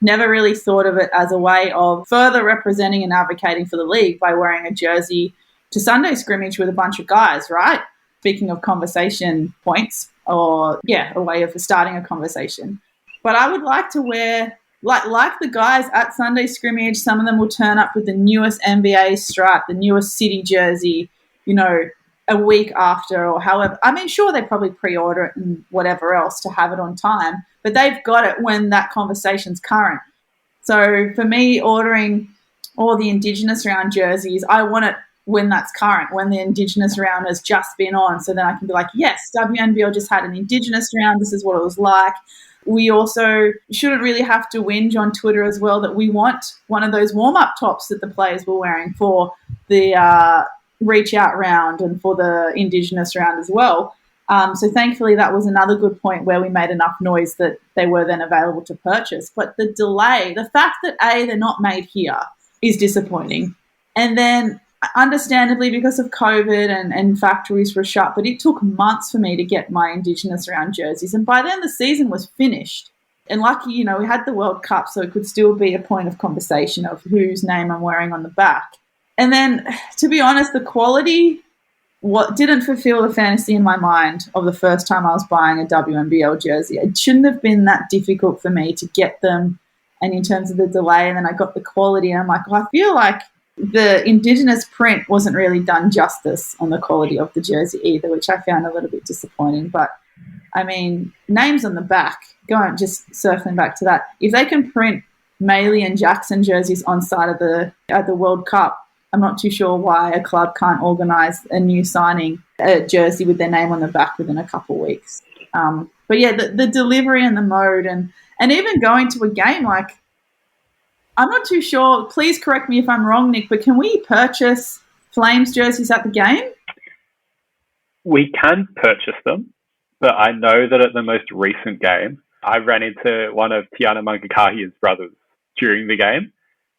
never really thought of it as a way of further representing and advocating for the league by wearing a jersey to Sunday scrimmage with a bunch of guys, right? Speaking of conversation points, or a way of starting a conversation. But I would like to wear, like the guys at Sunday scrimmage, some of them will turn up with the newest NBA stripe, the newest City jersey, a week after or however. I mean, sure, they probably pre-order it and whatever else to have it on time, but they've got it when that conversation's current. So for me, ordering all the Indigenous round jerseys, I want it when that's current, when the Indigenous round has just been on. So then I can be like, yes, WNBL just had an Indigenous round. This is what it was like. We also shouldn't really have to whinge on Twitter as well that we want one of those warm-up tops that the players were wearing for the reach-out round and for the Indigenous round as well. So thankfully that was another good point where we made enough noise that they were then available to purchase. But the delay, the fact that, A, they're not made here is disappointing. And then understandably because of COVID and factories were shut, but it took months for me to get my Indigenous round jerseys. And by then the season was finished. And lucky, we had the World Cup, so it could still be a point of conversation of whose name I'm wearing on the back. And then, to be honest, the quality didn't fulfill the fantasy in my mind of the first time I was buying a WNBL jersey. It shouldn't have been that difficult for me to get them. And in terms of the delay, and then I got the quality, and I'm like, I feel like the Indigenous print wasn't really done justice on the quality of the jersey either, which I found a little bit disappointing. But, I mean, names on the back, just circling back to that, if they can print Maley and Jackson jerseys on site at the World Cup, I'm not too sure why a club can't organise a new signing, a jersey with their name on the back within a couple of weeks. But, yeah, the delivery and the mode and even going to a game, like, I'm not too sure. Please correct me if I'm wrong, Nick, but can we purchase Flames jerseys at the game? We can purchase them, but I know that at the most recent game, I ran into one of Tiana Mangakahi's brothers during the game,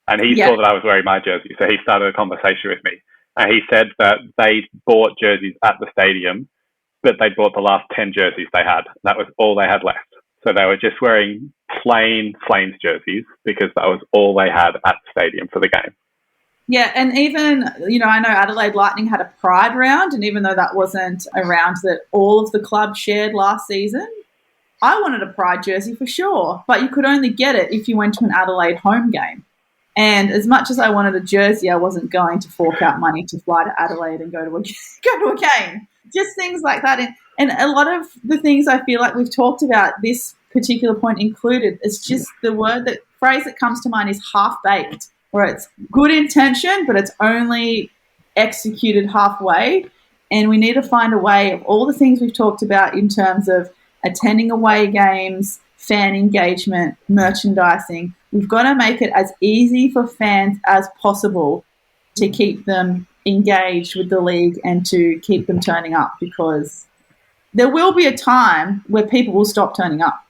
and he saw that I was wearing my jersey, so he started a conversation with me. And he said that they bought jerseys at the stadium, but they bought the last 10 jerseys they had. That was all they had left. So they were just wearing plain Flames jerseys because that was all they had at the stadium for the game. Yeah, and even, I know Adelaide Lightning had a Pride round, and even though that wasn't a round that all of the clubs shared last season, I wanted a Pride jersey for sure, but you could only get it if you went to an Adelaide home game. And as much as I wanted a jersey, I wasn't going to fork out money to fly to Adelaide and go to a game. Just things like that. And a lot of the things I feel like we've talked about, this particular point included, it's just the phrase that comes to mind is half-baked, where it's good intention, but it's only executed halfway. And we need to find a way of all the things we've talked about in terms of attending away games, fan engagement, merchandising. We've got to make it as easy for fans as possible to keep them engaged with the league and to keep them turning up, because there will be a time where people will stop turning up.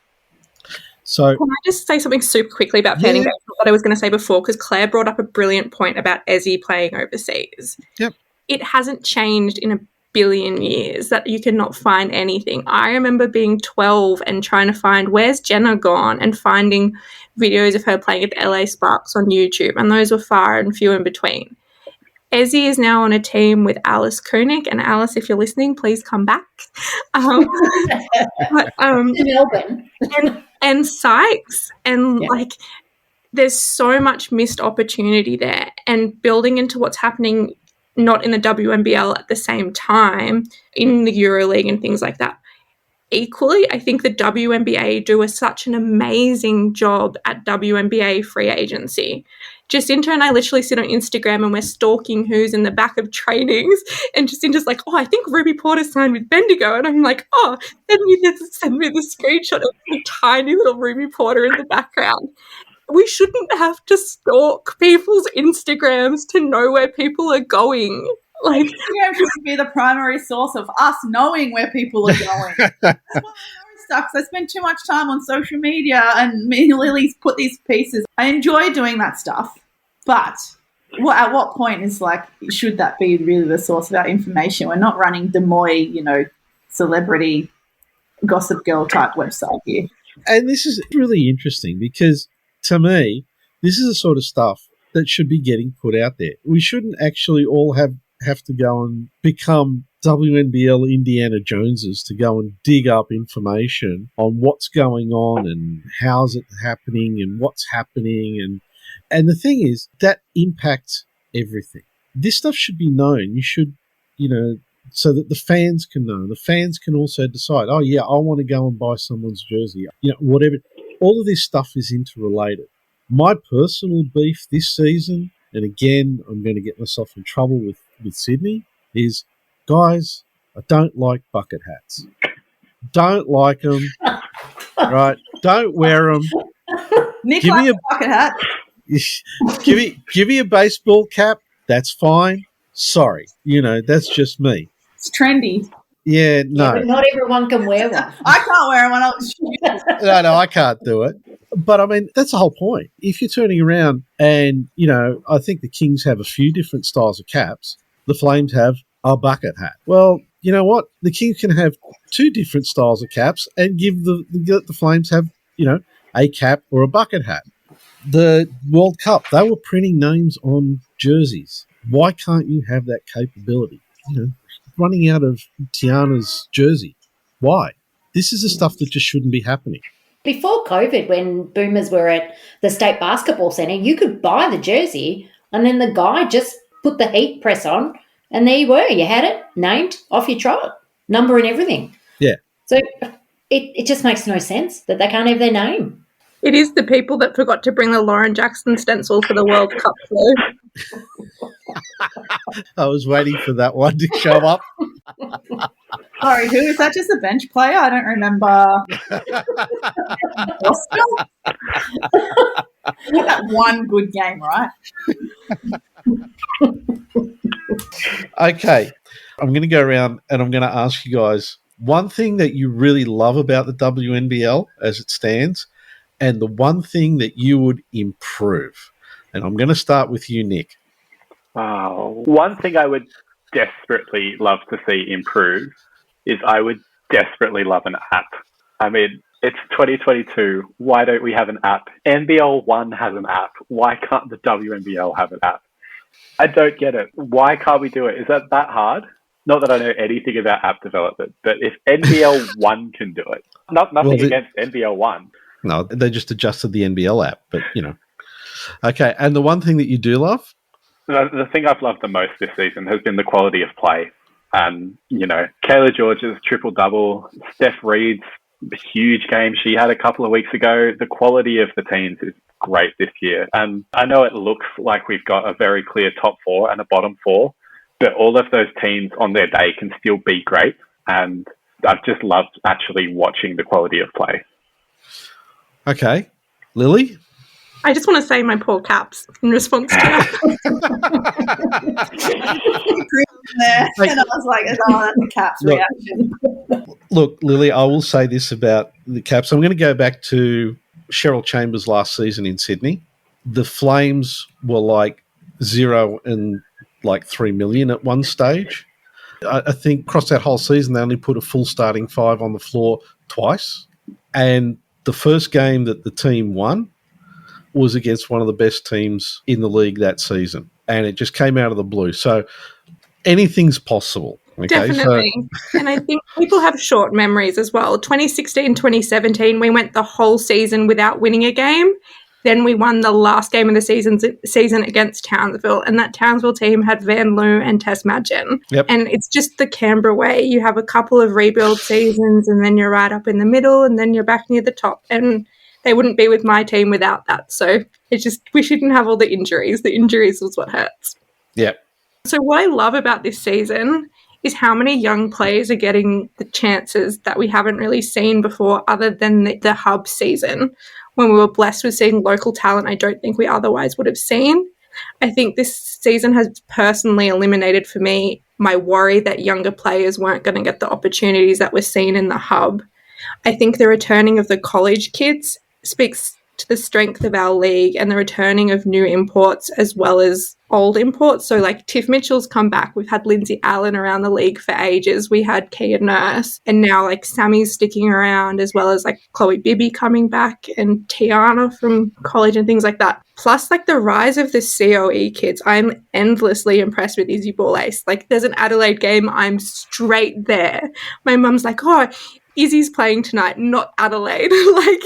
So, can I just say something super quickly about fan engagement, what I was going to say before, because Claire brought up a brilliant point about Ezzy playing overseas. Yep. It hasn't changed in a billion years that you cannot find anything. I remember being 12 and trying to find where's Jenna gone and finding videos of her playing at the LA Sparks on YouTube, and those were far and few in between. Ezzy is now on a team with Alice Koenig, and Alice, if you're listening, please come back. Melbourne. and Sykes, and there's so much missed opportunity there, and building into what's happening not in the WNBL at the same time, in the EuroLeague and things like that. Equally, I think the WNBA do such an amazing job at WNBA free agency. Jacinta and I literally sit on Instagram and we're stalking who's in the back of trainings, and Jacinta's like, I think Ruby Porter signed with Bendigo, and I'm like, send me the screenshot of the tiny little Ruby Porter in the background. We shouldn't have to stalk people's Instagrams to know where people are going. Like, Instagram should be the primary source of us knowing where people are going. That's why I know stuff, because I spend too much time on social media, and me and Lily's put these pieces. I enjoy doing that stuff, but at what point is should that be really the source of our information? We're not running Des Moines, celebrity gossip girl type website here. And this is really interesting because, to me, this is the sort of stuff that should be getting put out there. We shouldn't actually all have to go and become WNBL Indiana Joneses to go and dig up information on what's going on and how's it happening and what's happening. And the thing is, that impacts everything. This stuff should be known. You should, so that the fans can know. The fans can also decide, oh, yeah, I want to go and buy someone's jersey. Whatever. All of this stuff is interrelated. My personal beef this season, and again, I'm going to get myself in trouble with Sydney, is, guys, I don't like bucket hats. Don't like them. Right? Don't wear them. Nick likes a bucket hat. Give me a baseball cap. That's fine. Sorry. That's just me. It's trendy. Yeah, no. Yeah, but not everyone can wear one. I can't wear them when I was shooting. No, I can't do it. But, I mean, that's the whole point. If you're turning around and, I think the Kings have a few different styles of caps. The Flames have a bucket hat. Well, you know what? The Kings can have two different styles of caps and give the Flames have, a cap or a bucket hat. The World Cup, they were printing names on jerseys. Why can't you have that capability? Running out of Tiana's jersey. Why? This is the stuff that just shouldn't be happening. Before COVID, when Boomers were at the State Basketball Centre, you could buy the jersey and then the guy just put the heat press on and there you were. You had it named, off your trot, number and everything. Yeah. So it just makes no sense that they can't have their name. It is the people that forgot to bring the Lauren Jackson stencil for the World Cup, though. I was waiting for that one to show up. Sorry, who is that? Just a bench player? I don't remember. Oscar? That one good game, right? Okay, I'm going to go around and I'm going to ask you guys one thing that you really love about the WNBL as it stands and the one thing that you would improve. And I'm going to start with you, Nick. One thing I would desperately love to see improve is I would desperately love an app. I mean, it's 2022. Why don't we have an app? NBL 1 has an app. Why can't the WNBL have an app? I don't get it. Why can't we do it? Is that hard? Not that I know anything about app development, but if NBL 1 can do it, nothing against NBL 1. No, they just adjusted the NBL app, but, Okay, and the one thing that you do love? The thing I've loved the most this season has been the quality of play. And, Kayla George's triple-double, Steph Reed's huge game she had a couple of weeks ago. The quality of the teams is great this year. And I know it looks like we've got a very clear top four and a bottom four, but all of those teams on their day can still be great. And I've just loved actually watching the quality of play. Okay. Lily? I just want to say my poor Caps in response to that. And I was like, that's a Caps reaction. Look, Lily, I will say this about the Caps. I'm going to go back to Cheryl Chambers last season in Sydney. The Flames were like 0 and like 3 million at one stage. I think across that whole season, they only put a full starting five on the floor twice. And the first game that the team won was against one of the best teams in the league that season. And it just came out of the blue. So anything's possible. Okay? Definitely. And I think people have short memories as well. 2016, 2017, we went the whole season without winning a game. Then we won the last game of the season against Townsville, and that Townsville team had Van Loo and Tess Madgen. Yep. And it's just the Canberra way. You have a couple of rebuild seasons, and then you're right up in the middle, and then you're back near the top. And they wouldn't be with my team without that. So it's just, we shouldn't have all the injuries. The injuries was what hurts. Yeah. So what I love about this season is how many young players are getting the chances that we haven't really seen before other than the hub season. When we were blessed with seeing local talent I don't think we otherwise would have seen. I think this season has personally eliminated for me my worry that younger players weren't going to get the opportunities that we're seeing in the hub. I think the returning of the college kids speaks reflect the strength of our league and the returning of new imports as well as old imports. So like Tiff Mitchell's come back. We've had Lindsay Allen around the league for ages. We had Kia Nurse, and now like Sammy's sticking around, as well as like Chloe Bibby coming back and Tiana from college and things like that. Plus like the rise of the COE kids. I'm endlessly impressed with Izzy Ball-Ace. Like there's an Adelaide game, I'm straight there. My mum's like, oh, Izzy's playing tonight, not Adelaide. Like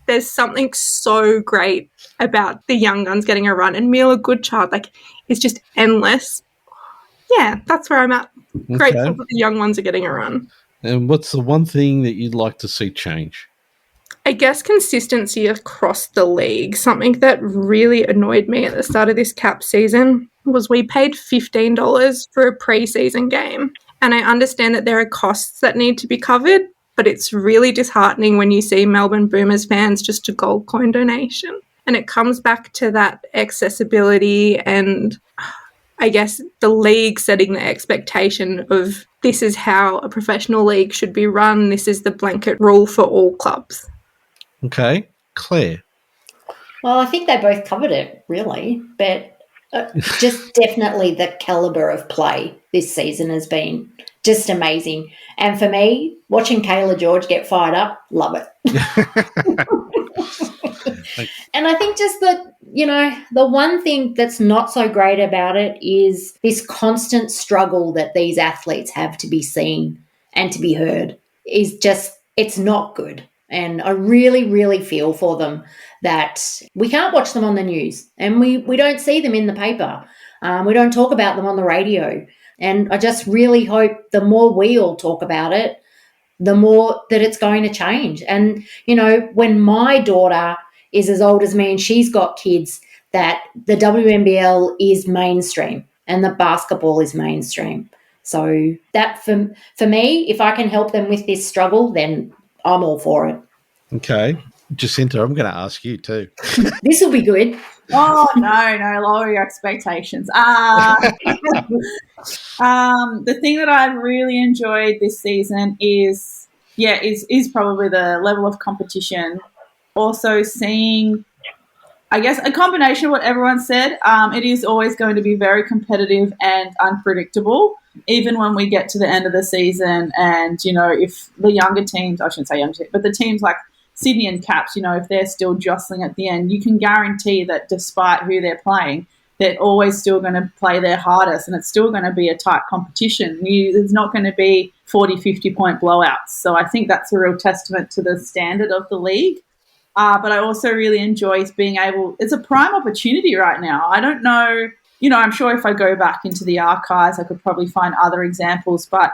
there's something so great about the young guns getting a run, and Mila Goodchild, like, it's just endless. Yeah, that's where I'm at. Grateful that the young ones are getting a run. And what's the one thing that you'd like to see change? I guess consistency across the league. Something that really annoyed me at the start of this cap season was we paid $15 for a pre-season game. And I understand that there are costs that need to be covered, but it's really disheartening when you see Melbourne Boomers fans just a gold coin donation. And it comes back to that accessibility and I guess the league setting the expectation of this is how a professional league should be run. This is the blanket rule for all clubs. Okay. Claire? Well, I think they both covered it, really. But just definitely the calibre of play this season has been just amazing. And for me, watching Kayla George get fired up, love it. And I think just that, the one thing that's not so great about it is this constant struggle that these athletes have to be seen and to be heard is just, it's not good. And I really, really feel for them that we can't watch them on the news and we don't see them in the paper. We don't talk about them on the radio. And I just really hope the more we all talk about it, the more that it's going to change. And, when my daughter is as old as me and she's got kids, that the WNBL is mainstream and the basketball is mainstream. So that for me, if I can help them with this struggle, then I'm all for it. Okay. Jacinta, I'm going to ask you too. This will be good. Oh, no, lower your expectations. The thing that I've really enjoyed this season is probably the level of competition. Also seeing, I guess, a combination of what everyone said. It is always going to be very competitive and unpredictable, even when we get to the end of the season. And, if the younger teams, I shouldn't say younger teams, but the teams like Sydney and Caps, if they're still jostling at the end, you can guarantee that despite who they're playing, they're always still going to play their hardest and it's still going to be a tight competition. There's not going to be 40, 50-point blowouts. So I think that's a real testament to the standard of the league. But I also really enjoy being able – it's a prime opportunity right now. I don't know – I'm sure if I go back into the archives, I could probably find other examples. But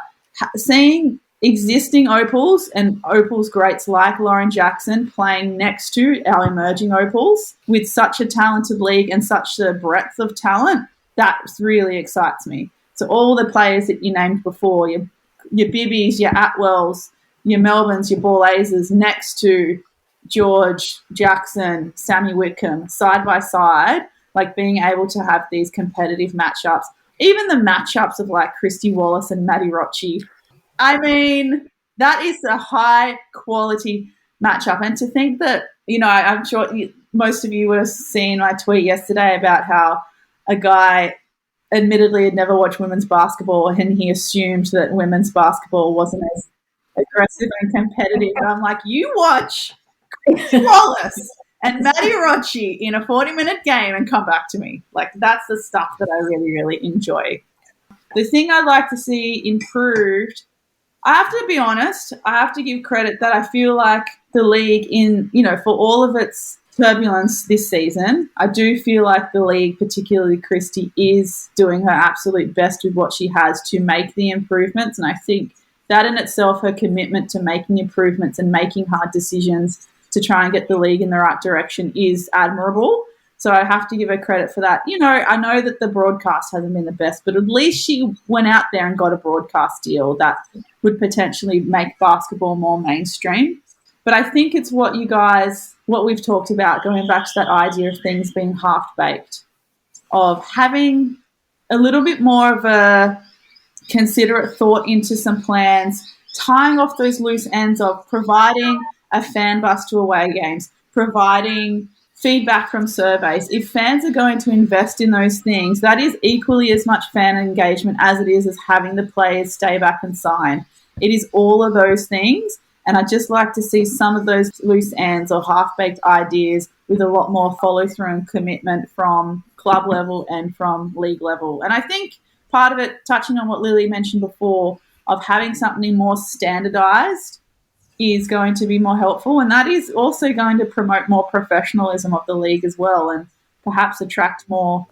seeing existing Opals and Opals greats like Lauren Jackson playing next to our emerging Opals with such a talented league and such a breadth of talent, that really excites me. So all the players that you named before, your Bibbies, your Atwells, your Melbournes, your Ball-Azers next to George, Jackson, Sammy Whitcomb, side by side, like being able to have these competitive matchups, even the matchups of like Christy Wallace and Maddie Rocci. I mean, that is a high quality matchup. And to think that, I'm sure most of you would have seen my tweet yesterday about how a guy admittedly had never watched women's basketball and he assumed that women's basketball wasn't as aggressive and competitive. And I'm like, you watch Wallace and Maddie Rocci in a 40-minute game and come back to me. Like, that's the stuff that I really, really enjoy. The thing I'd like to see improved, I have to be honest, I have to give credit that I feel like the league for all of its turbulence this season, I do feel like the league, particularly Christy, is doing her absolute best with what she has to make the improvements. And I think that in itself, her commitment to making improvements and making hard decisions to try and get the league in the right direction is admirable. So I have to give her credit for that. I know that the broadcast hasn't been the best, but at least she went out there and got a broadcast deal that would potentially make basketball more mainstream. But I think it's what we've talked about, going back to that idea of things being half-baked, of having a little bit more of a considerate thought into some plans, tying off those loose ends of providing a fan bus to away games, providing feedback from surveys. If fans are going to invest in those things, that is equally as much fan engagement as it is as having the players stay back and sign. It is all of those things. And I'd just like to see some of those loose ends or half-baked ideas with a lot more follow-through and commitment from club level and from league level. And I think part of it, touching on what Lily mentioned before, of having something more standardised is going to be more helpful. And that is also going to promote more professionalism of the league as well, and perhaps attract more,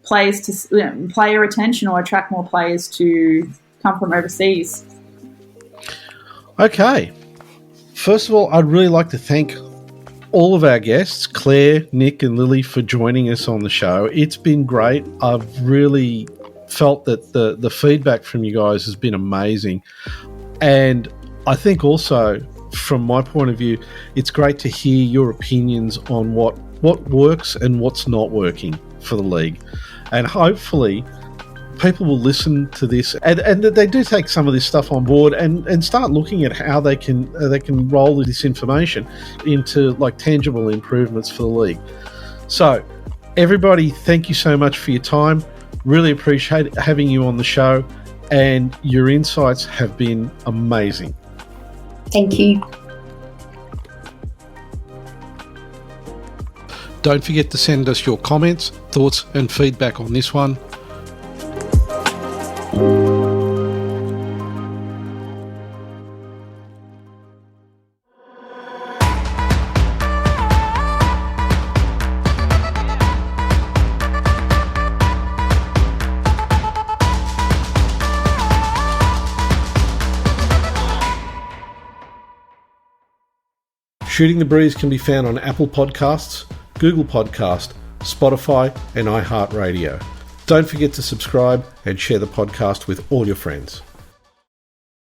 players to player attention, or attract more players to come from overseas. Okay. First of all, I'd really like to thank all of our guests, Claire, Nick and Lily, for joining us on the show. It's been great. I've really felt that the feedback from you guys has been amazing. And I think also, from my point of view, it's great to hear your opinions on what works and what's not working for the league. And hopefully people will listen to this and that they do take some of this stuff on board and start looking at how they can roll this information into like tangible improvements for the league. So everybody, thank you so much for your time. Really appreciate having you on the show, and your insights have been amazing. Thank you. Don't forget to send us your comments, thoughts and feedback on this one. Shooting the Breeze can be found on Apple Podcasts, Google Podcast, Spotify and iHeartRadio. Don't forget to subscribe and share the podcast with all your friends.